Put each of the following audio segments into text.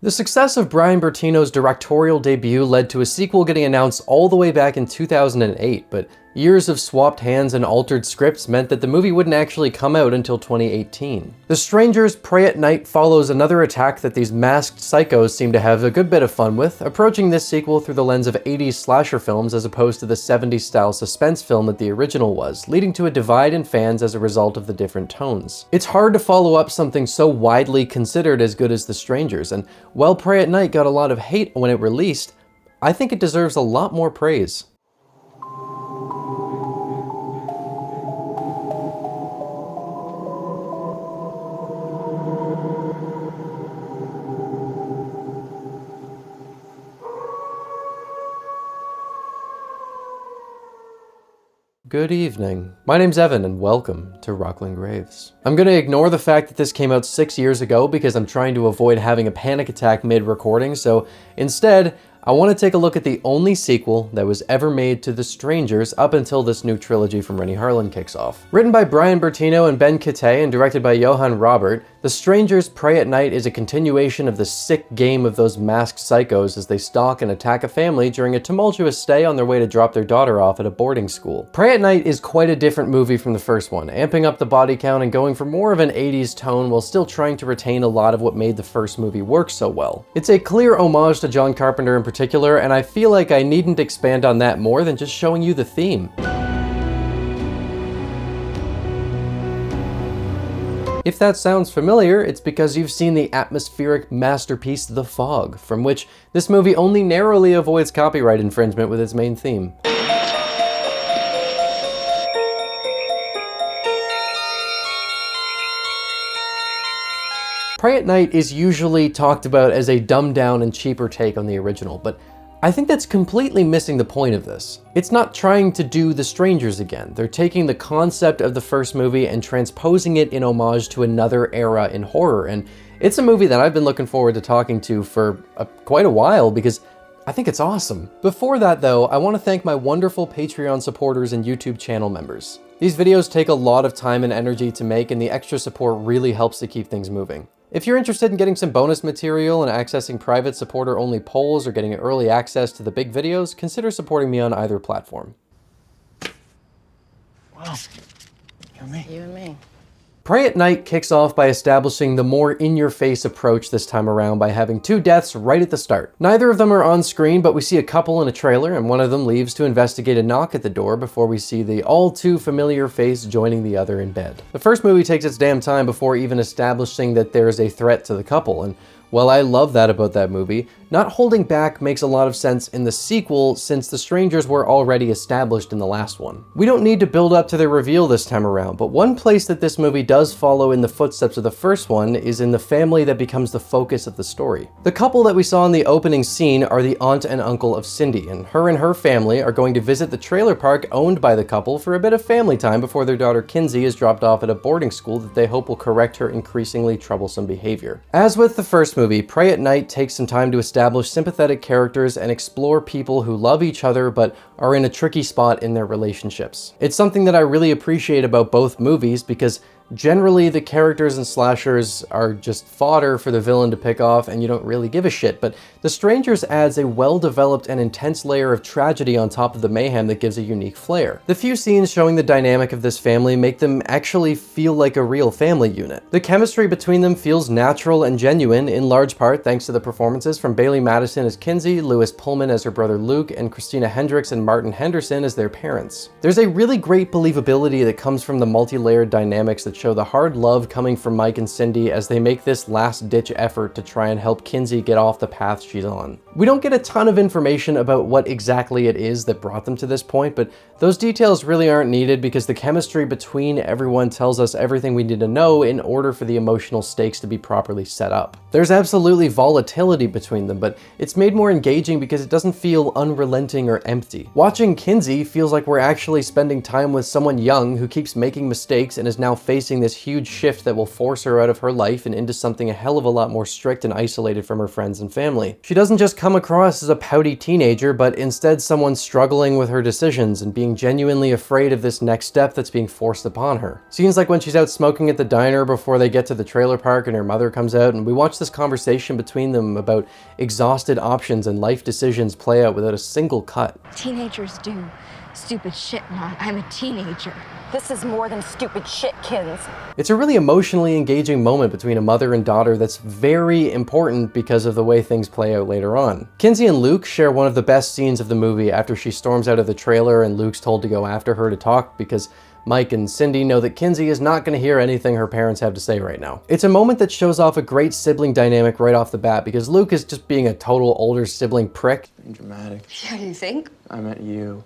The success of Bryan Bertino's directorial debut led to a sequel getting announced all the way back in 2008, but years of swapped hands and altered scripts meant that the movie wouldn't actually come out until 2018. The Strangers Prey at Night follows another attack that these masked psychos seem to have a good bit of fun with, approaching this sequel through the lens of 80s slasher films as opposed to the 70s style suspense film that the original was, leading to a divide in fans as a result of the different tones. It's hard to follow up something so widely considered as good as The Strangers, and while Prey at Night got a lot of hate when it released, I think it deserves a lot more praise. Good evening. My name's Evan and welcome to Rocklin Graves. I'm gonna ignore the fact that this came out 6 years ago because I'm trying to avoid having a panic attack mid-recording, so instead, I want to take a look at the only sequel that was ever made to The Strangers up until this new trilogy from Renny Harlin kicks off. Written by Bryan Bertino and Ben Kittay and directed by Johan Robert, The Strangers Prey at Night is a continuation of the sick game of those masked psychos as they stalk and attack a family during a tumultuous stay on their way to drop their daughter off at a boarding school. Prey at Night is quite a different movie from the first one, amping up the body count and going for more of an 80s tone while still trying to retain a lot of what made the first movie work so well. It's a clear homage to John Carpenter in particular, and I feel like I needn't expand on that more than just showing you the theme. If that sounds familiar, it's because you've seen the atmospheric masterpiece The Fog, from which this movie only narrowly avoids copyright infringement with its main theme. Prey at Night is usually talked about as a dumbed down and cheaper take on the original, but I think that's completely missing the point of this. It's not trying to do The Strangers again. They're taking the concept of the first movie and transposing it in homage to another era in horror, and it's a movie that I've been looking forward to talking to for quite a while because I think it's awesome. Before that though, I want to thank my wonderful Patreon supporters and YouTube channel members. These videos take a lot of time and energy to make, and the extra support really helps to keep things moving. If you're interested in getting some bonus material and accessing private supporter-only polls or getting early access to the big videos, consider supporting me on either platform. Well, you and me. You and me. Prey at Night kicks off by establishing the more in-your-face approach this time around by having two deaths right at the start. Neither of them are on screen, but we see a couple in a trailer, and one of them leaves to investigate a knock at the door before we see the all-too-familiar face joining the other in bed. The first movie takes its damn time before even establishing that there is a threat to the couple, and while I love that about that movie, not holding back makes a lot of sense in the sequel since the Strangers were already established in the last one. We don't need to build up to their reveal this time around, but one place that this movie does follow in the footsteps of the first one is in the family that becomes the focus of the story. The couple that we saw in the opening scene are the aunt and uncle of Cindy, and her family are going to visit the trailer park owned by the couple for a bit of family time before their daughter Kinsey is dropped off at a boarding school that they hope will correct her increasingly troublesome behavior. As with the first movie, Prey at Night takes some time to establish sympathetic characters and explore people who love each other but are in a tricky spot in their relationships. It's something that I really appreciate about both movies because generally the characters in slashers are just fodder for the villain to pick off and you don't really give a shit, but The Strangers adds a well-developed and intense layer of tragedy on top of the mayhem that gives a unique flair. The few scenes showing the dynamic of this family make them actually feel like a real family unit. The chemistry between them feels natural and genuine, in large part thanks to the performances from Bailey Madison as Kinsey, Lewis Pullman as her brother Luke, and Christina Hendricks and Martin Henderson as their parents. There's a really great believability that comes from the multi-layered dynamics that show the hard love coming from Mike and Cindy as they make this last-ditch effort to try and help Kinsey get off the path she's on. We don't get a ton of information about what exactly it is that brought them to this point, but those details really aren't needed because the chemistry between everyone tells us everything we need to know in order for the emotional stakes to be properly set up. There's absolutely volatility between them, but it's made more engaging because it doesn't feel unrelenting or empty. Watching Kinsey feels like we're actually spending time with someone young who keeps making mistakes and is now facing facing this huge shift that will force her out of her life and into something a hell of a lot more strict and isolated from her friends and family. She doesn't just come across as a pouty teenager, but instead someone struggling with her decisions and being genuinely afraid of this next step that's being forced upon her. Scenes like when she's out smoking at the diner before they get to the trailer park and her mother comes out, and we watch this conversation between them about exhausted options and life decisions play out without a single cut. Teenagers do stupid shit, Mom. I'm a teenager. This is more than stupid shit, Kins. It's a really emotionally engaging moment between a mother and daughter that's very important because of the way things play out later on. Kinsey and Luke share one of the best scenes of the movie after she storms out of the trailer and Luke's told to go after her to talk because Mike and Cindy know that Kinsey is not going to hear anything her parents have to say right now. It's a moment that shows off a great sibling dynamic right off the bat because Luke is just being a total older sibling prick. Being dramatic. Yeah, you think? I meant you.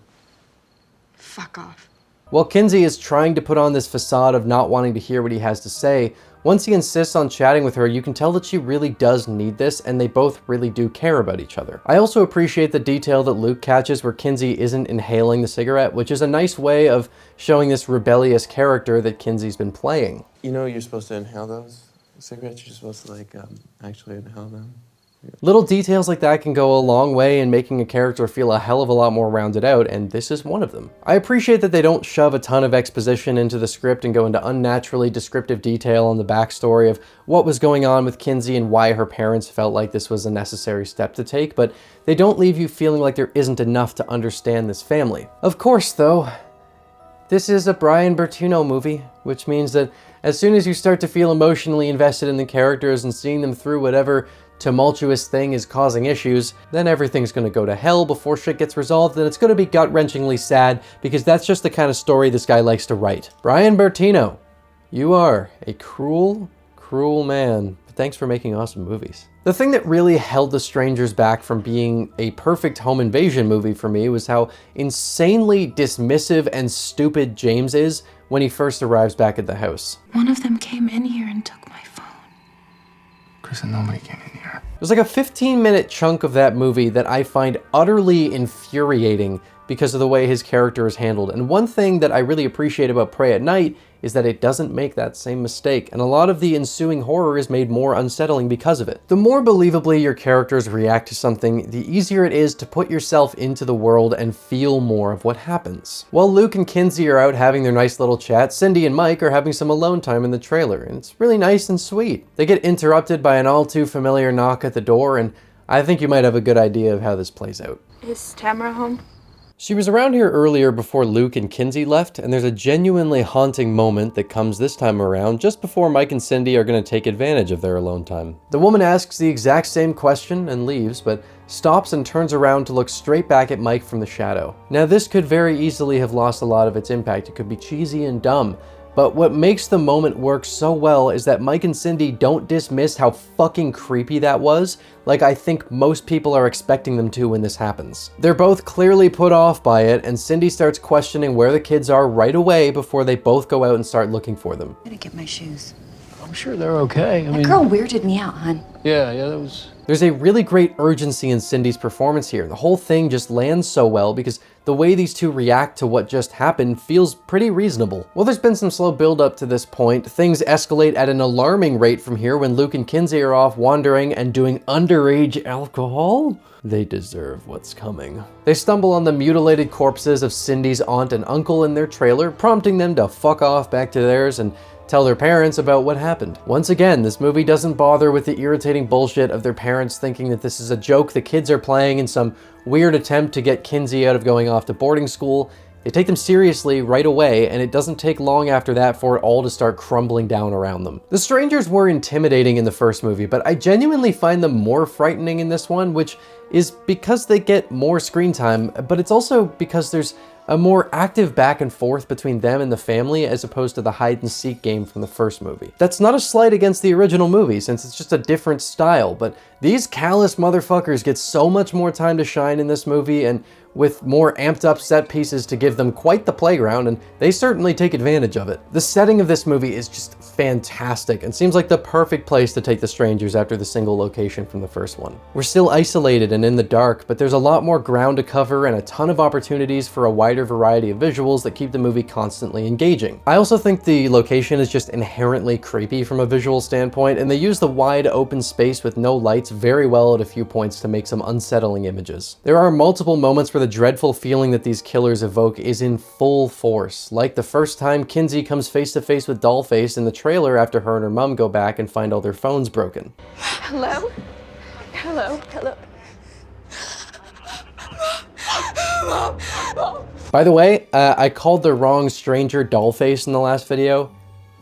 Fuck off. While Kinsey is trying to put on this facade of not wanting to hear what he has to say, once he insists on chatting with her, you can tell that she really does need this and they both really do care about each other. I also appreciate the detail that Luke catches where Kinsey isn't inhaling the cigarette, which is a nice way of showing this rebellious character that Kinsey's been playing. You know you're supposed to inhale those cigarettes? You're supposed to actually inhale them. Little details like that can go a long way in making a character feel a hell of a lot more rounded out, and this is one of them. I appreciate that they don't shove a ton of exposition into the script and go into unnaturally descriptive detail on the backstory of what was going on with Kinsey and why her parents felt like this was a necessary step to take, but they don't leave you feeling like there isn't enough to understand this family. Of course, though, this is a Bryan Bertino movie, which means that as soon as you start to feel emotionally invested in the characters and seeing them through whatever tumultuous thing is causing issues, then everything's gonna go to hell before shit gets resolved, and it's gonna be gut-wrenchingly sad because that's just the kind of story this guy likes to write. Bryan Bertino, you are a cruel, cruel man, but thanks for making awesome movies. The thing that really held The Strangers back from being a perfect home invasion movie for me was how insanely dismissive and stupid James is when he first arrives back at the house. One of them came in here and took my phone. Chris and nobody came in here. There's like a 15-minute chunk of that movie that I find utterly infuriating because of the way his character is handled. And one thing that I really appreciate about Prey at Night is that it doesn't make that same mistake, and a lot of the ensuing horror is made more unsettling because of it. The more believably your characters react to something, the easier it is to put yourself into the world and feel more of what happens. While Luke and Kinsey are out having their nice little chat, Cindy and Mike are having some alone time in the trailer, and it's really nice and sweet. They get interrupted by an all too familiar knock at the door, and I think you might have a good idea of how this plays out. Is Tamara home? She was around here earlier before Luke and Kinsey left, and there's a genuinely haunting moment that comes this time around just before Mike and Cindy are going to take advantage of their alone time. The woman asks the exact same question and leaves, but stops and turns around to look straight back at Mike from the shadow. Now this could very easily have lost a lot of its impact. It could be cheesy and dumb, but what makes the moment work so well is that Mike and Cindy don't dismiss how fucking creepy that was, like I think most people are expecting them to when this happens. They're both clearly put off by it, and Cindy starts questioning where the kids are right away before they both go out and start looking for them. I'm gonna get my shoes. I'm sure they're okay. That girl weirded me out, hon. Yeah, that was... There's a really great urgency in Cindy's performance here. The whole thing just lands so well because the way these two react to what just happened feels pretty reasonable. While there's been some slow build up to this point, things escalate at an alarming rate from here when Luke and Kinsey are off wandering and doing underage alcohol. They deserve what's coming. They stumble on the mutilated corpses of Cindy's aunt and uncle in their trailer, prompting them to fuck off back to theirs and tell their parents about what happened. Once again, this movie doesn't bother with the irritating bullshit of their parents thinking that this is a joke the kids are playing in some weird attempt to get Kinsey out of going off to boarding school. They take them seriously right away, and it doesn't take long after that for it all to start crumbling down around them. The strangers were intimidating in the first movie, but I genuinely find them more frightening in this one, which is because they get more screen time, but it's also because there's a more active back and forth between them and the family as opposed to the hide and seek game from the first movie. That's not a slight against the original movie since it's just a different style, but these callous motherfuckers get so much more time to shine in this movie and with more amped up set pieces to give them quite the playground, and they certainly take advantage of it. The setting of this movie is just fantastic and seems like the perfect place to take the strangers after the single location from the first one. We're still isolated and in the dark, but there's a lot more ground to cover and a ton of opportunities for a wider wider variety of visuals that keep the movie constantly engaging. I also think the location is just inherently creepy from a visual standpoint, and they use the wide open space with no lights very well at a few points to make some unsettling images. There are multiple moments where the dreadful feeling that these killers evoke is in full force, like the first time Kinsey comes face to face with Dollface in the trailer after her and her mom go back and find all their phones broken. Hello? Hello? Hello? By the way, I called the wrong stranger Dollface in the last video.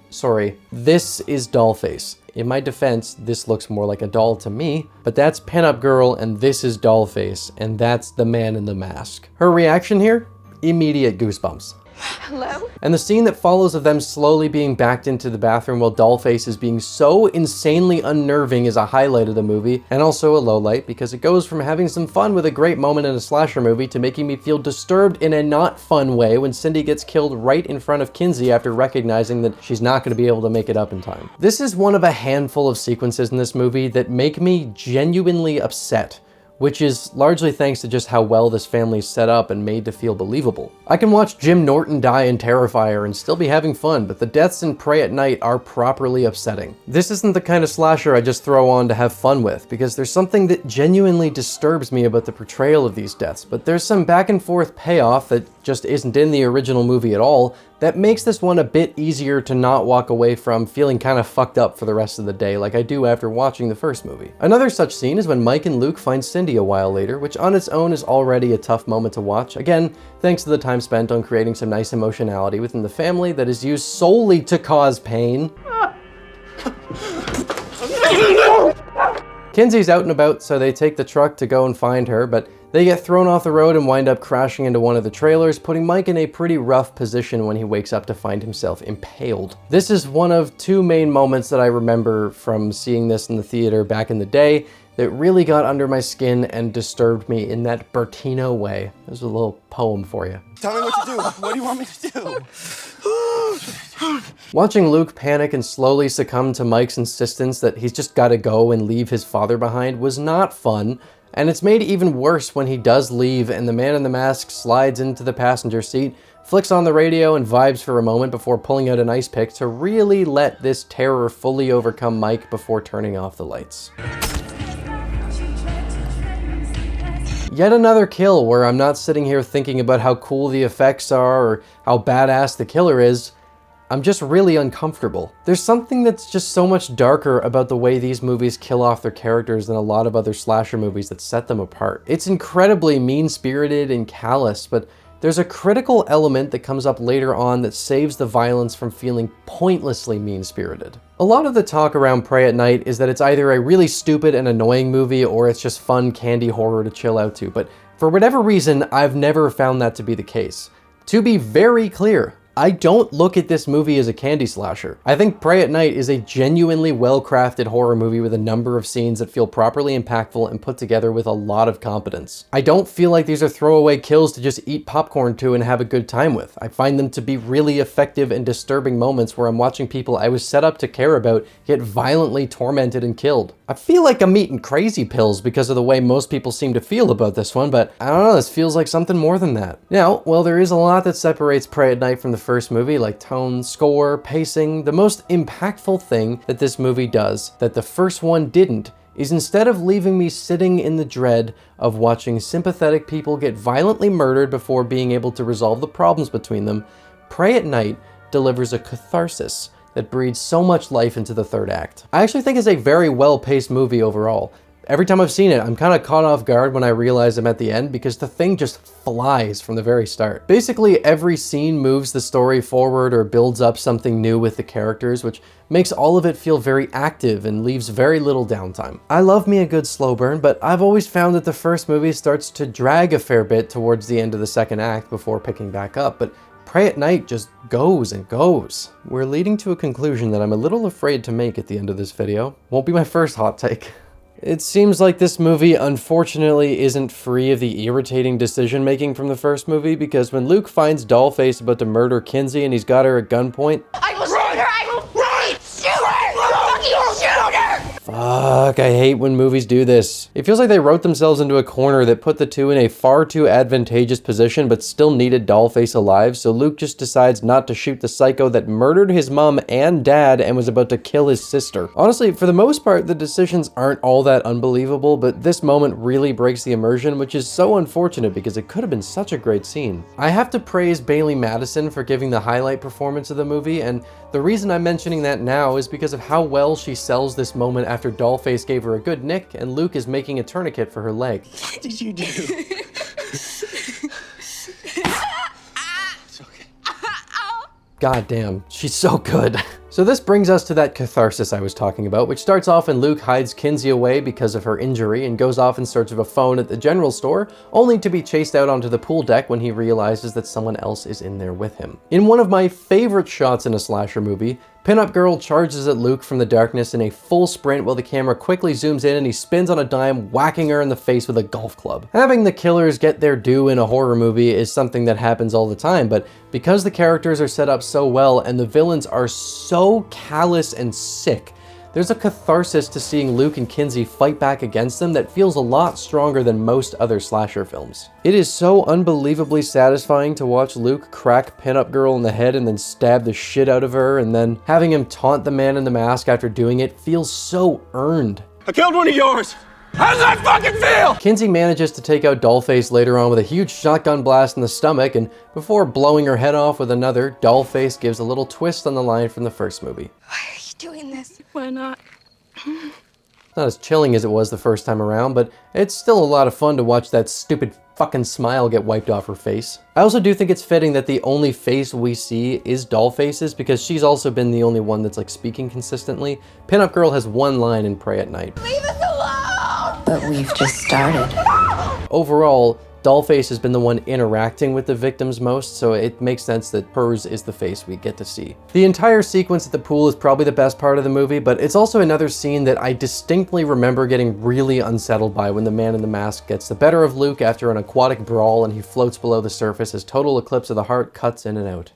Sorry, this is Dollface. In my defense, this looks more like a doll to me, but that's Pinup Girl and this is Dollface, and that's the man in the mask. Her reaction here? Immediate goosebumps. Hello? And the scene that follows of them slowly being backed into the bathroom while Dollface is being so insanely unnerving is a highlight of the movie, and also a lowlight because it goes from having some fun with a great moment in a slasher movie to making me feel disturbed in a not fun way when Cindy gets killed right in front of Kinsey after recognizing that she's not going to be able to make it up in time. This is one of a handful of sequences in this movie that make me genuinely upset, which is largely thanks to just how well this family is set up and made to feel believable. I can watch Jim Norton die in Terrifier and still be having fun, but the deaths in Prey at Night are properly upsetting. This isn't the kind of slasher I just throw on to have fun with, because there's something that genuinely disturbs me about the portrayal of these deaths, but there's some back and forth payoff that just isn't in the original movie at all that makes this one a bit easier to not walk away from feeling kind of fucked up for the rest of the day like I do after watching the first movie. Another such scene is when Mike and Luke find Cindy a while later, which on its own is already a tough moment to watch. Again, thanks to the time spent on creating some nice emotionality within the family that is used solely to cause pain. Kinsey's out and about, so they take the truck to go and find her, but they get thrown off the road and wind up crashing into one of the trailers, putting Mike in a pretty rough position when he wakes up to find himself impaled. This is one of two main moments that I remember from seeing this in the theater back in the day that really got under my skin and disturbed me in that Bertino way. There's a little poem for you. Tell me what to do. What do you want me to do? Watching Luke panic and slowly succumb to Mike's insistence that he's just gotta go and leave his father behind was not fun. And it's made even worse when he does leave and the man in the mask slides into the passenger seat, flicks on the radio and vibes for a moment before pulling out an ice pick to really let this terror fully overcome Mike before turning off the lights. Yet another kill where I'm not sitting here thinking about how cool the effects are or how badass the killer is. I'm just really uncomfortable. There's something that's just so much darker about the way these movies kill off their characters than a lot of other slasher movies that set them apart. It's incredibly mean-spirited and callous, but there's a critical element that comes up later on that saves the violence from feeling pointlessly mean-spirited. A lot of the talk around Prey at Night is that it's either a really stupid and annoying movie or it's just fun candy horror to chill out to, but for whatever reason, I've never found that to be the case. To be very clear, I don't look at this movie as a candy slasher. I think Prey at Night is a genuinely well-crafted horror movie with a number of scenes that feel properly impactful and put together with a lot of competence. I don't feel like these are throwaway kills to just eat popcorn to and have a good time with. I find them to be really effective and disturbing moments where I'm watching people I was set up to care about get violently tormented and killed. I feel like I'm eating crazy pills because of the way most people seem to feel about this one, but I don't know, this feels like something more than that. Now, while there is a lot that separates Prey at Night from the first movie, like tone, score, pacing, the most impactful thing that this movie does that the first one didn't is instead of leaving me sitting in the dread of watching sympathetic people get violently murdered before being able to resolve the problems between them, Prey at Night delivers a catharsis that breathes so much life into the third act. I actually think it's a very well-paced movie overall. Every time I've seen it, I'm kind of caught off guard when I realize I'm at the end because the thing just flies from the very start. Basically, every scene moves the story forward or builds up something new with the characters, which makes all of it feel very active and leaves very little downtime. I love me a good slow burn, but I've always found that the first movie starts to drag a fair bit towards the end of the second act before picking back up, but Prey at Night just goes and goes. We're leading to a conclusion that I'm a little afraid to make at the end of this video. Won't be my first hot take. It seems like this movie unfortunately isn't free of the irritating decision making from the first movie, because when Luke finds Dollface about to murder Kinsey and he's got her at gunpoint, I will shoot her! I will fucking shoot her! Fuck, I hate when movies do this. It feels like they wrote themselves into a corner that put the two in a far too advantageous position but still needed Dollface alive, so Luke just decides not to shoot the psycho that murdered his mom and dad and was about to kill his sister. Honestly, for the most part, the decisions aren't all that unbelievable, but this moment really breaks the immersion, which is so unfortunate because it could have been such a great scene. I have to praise Bailey Madison for giving the highlight performance of the movie, and the reason I'm mentioning that now is because of how well she sells this moment after Dollface gave her a good nick and Luke is making a tourniquet for her leg. What did you do? It's okay. God damn, she's so good. So this brings us to that catharsis I was talking about, which starts off when Luke hides Kinsey away because of her injury and goes off in search of a phone at the general store, only to be chased out onto the pool deck when he realizes that someone else is in there with him. In one of my favorite shots in a slasher movie, Pinup Girl charges at Luke from the darkness in a full sprint while the camera quickly zooms in and he spins on a dime, whacking her in the face with a golf club. Having the killers get their due in a horror movie is something that happens all the time, but because the characters are set up so well and the villains are so callous and sick, there's a catharsis to seeing Luke and Kinsey fight back against them that feels a lot stronger than most other slasher films. It is so unbelievably satisfying to watch Luke crack Pinup Girl in the head and then stab the shit out of her, and then having him taunt the man in the mask after doing it feels so earned. I killed one of yours. How does that fucking feel? Kinsey manages to take out Dollface later on with a huge shotgun blast in the stomach, and before blowing her head off with another, Dollface gives a little twist on the line from the first movie. Why are you doing this? Why not? Not as chilling as it was the first time around, but it's still a lot of fun to watch that stupid fucking smile get wiped off her face. I also do think it's fitting that the only face we see is Dollface's, because she's also been the only one that's like speaking consistently. Pinup Girl has one line in Pray at Night. Leave us alone! But we've just started. Overall, Dollface has been the one interacting with the victims most, so it makes sense that hers is the face we get to see. The entire sequence at the pool is probably the best part of the movie, but it's also another scene that I distinctly remember getting really unsettled by when the man in the mask gets the better of Luke after an aquatic brawl and he floats below the surface as total eclipse of the heart cuts in and out.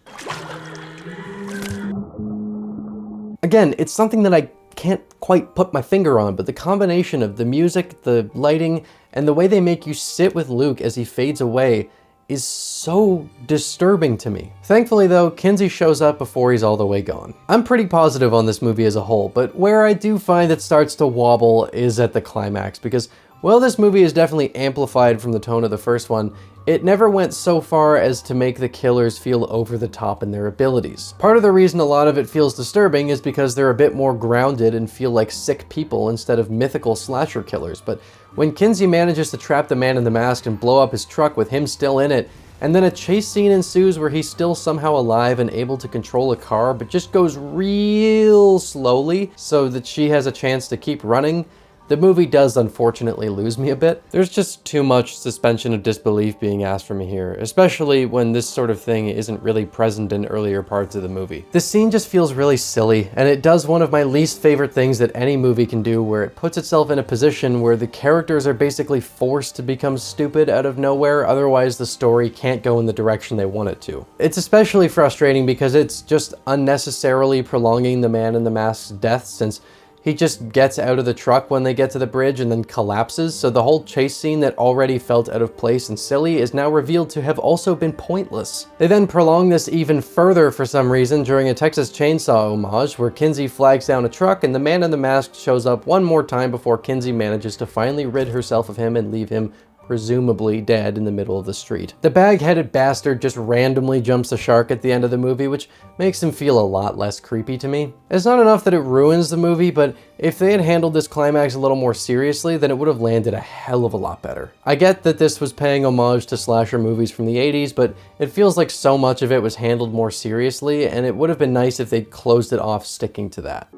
Again, it's something that I can't quite put my finger on, but the combination of the music, the lighting, and the way they make you sit with Luke as he fades away is so disturbing to me. Thankfully though, Kinsey shows up before he's all the way gone. I'm pretty positive on this movie as a whole, but where I do find it starts to wobble is at the climax, because while this movie is definitely amplified from the tone of the first one, it never went so far as to make the killers feel over the top in their abilities. Part of the reason a lot of it feels disturbing is because they're a bit more grounded and feel like sick people instead of mythical slasher killers, but when Kinsey manages to trap the man in the mask and blow up his truck with him still in it, and then a chase scene ensues where he's still somehow alive and able to control a car but just goes real slowly so that she has a chance to keep running, the movie does unfortunately lose me a bit. There's just too much suspension of disbelief being asked from me here, especially when this sort of thing isn't really present in earlier parts of the movie. The scene just feels really silly, and it does one of my least favorite things that any movie can do, where it puts itself in a position where the characters are basically forced to become stupid out of nowhere, otherwise the story can't go in the direction they want it to. It's especially frustrating because it's just unnecessarily prolonging the man in the mask's death, since he just gets out of the truck when they get to the bridge and then collapses, so the whole chase scene that already felt out of place and silly is now revealed to have also been pointless. They then prolong this even further for some reason during a Texas Chainsaw homage, where Kinsey flags down a truck and the man in the mask shows up one more time before Kinsey manages to finally rid herself of him and leave him presumably dead in the middle of the street. The bag-headed bastard just randomly jumps the shark at the end of the movie, which makes him feel a lot less creepy to me. It's not enough that it ruins the movie, but if they had handled this climax a little more seriously, then it would have landed a hell of a lot better. I get that this was paying homage to slasher movies from the 80s, but it feels like so much of it was handled more seriously, and it would have been nice if they'd closed it off sticking to that.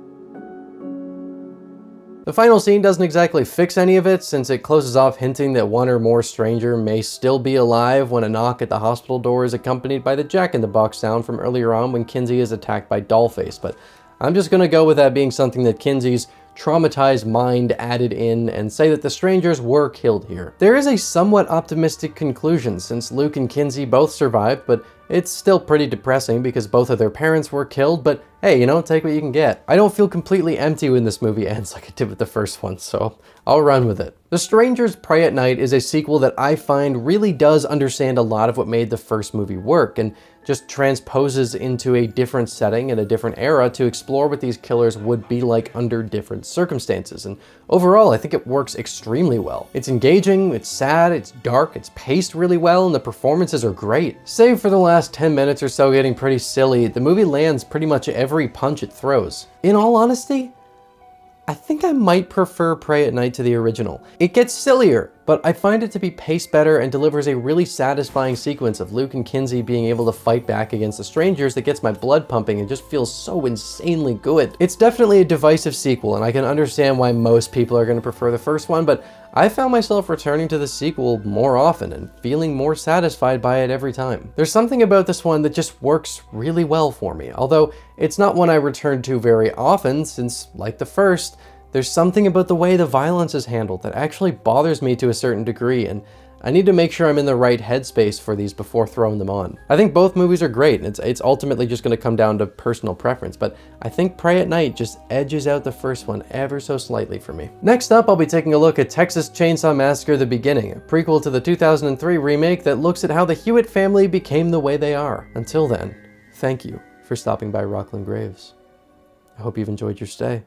The final scene doesn't exactly fix any of it, since it closes off hinting that one or more stranger may still be alive when a knock at the hospital door is accompanied by the Jack-in-the-Box sound from earlier on when Kinsey is attacked by Dollface, but I'm just gonna go with that being something that Kinsey's traumatized mind added in and say that the strangers were killed here. There is a somewhat optimistic conclusion since Luke and Kinsey both survived, but it's still pretty depressing because both of their parents were killed, but hey, you know, take what you can get. I don't feel completely empty when this movie ends like I did with the first one, so I'll run with it. The Strangers Prey at Night is a sequel that I find really does understand a lot of what made the first movie work, and just transposes into a different setting and a different era to explore what these killers would be like under different circumstances. And overall, I think it works extremely well. It's engaging, it's sad, it's dark, it's paced really well, and the performances are great. Save for the last 10 minutes or so getting pretty silly, the movie lands pretty much every punch it throws. In all honesty, I think I might prefer Prey at Night to the original. It gets sillier, but I find it to be paced better and delivers a really satisfying sequence of Luke and Kinsey being able to fight back against the strangers that gets my blood pumping and just feels so insanely good. It's definitely a divisive sequel, and I can understand why most people are going to prefer the first one, but I found myself returning to the sequel more often and feeling more satisfied by it every time. There's something about this one that just works really well for me, although it's not one I return to very often since, like the first, there's something about the way the violence is handled that actually bothers me to a certain degree, and I need to make sure I'm in the right headspace for these before throwing them on. I think both movies are great, and it's ultimately just going to come down to personal preference, but I think Prey at Night just edges out the first one ever so slightly for me. Next up, I'll be taking a look at Texas Chainsaw Massacre: The Beginning, a prequel to the 2003 remake that looks at how the Hewitt family became the way they are. Until then, thank you for stopping by Rocklin Graves. I hope you've enjoyed your stay.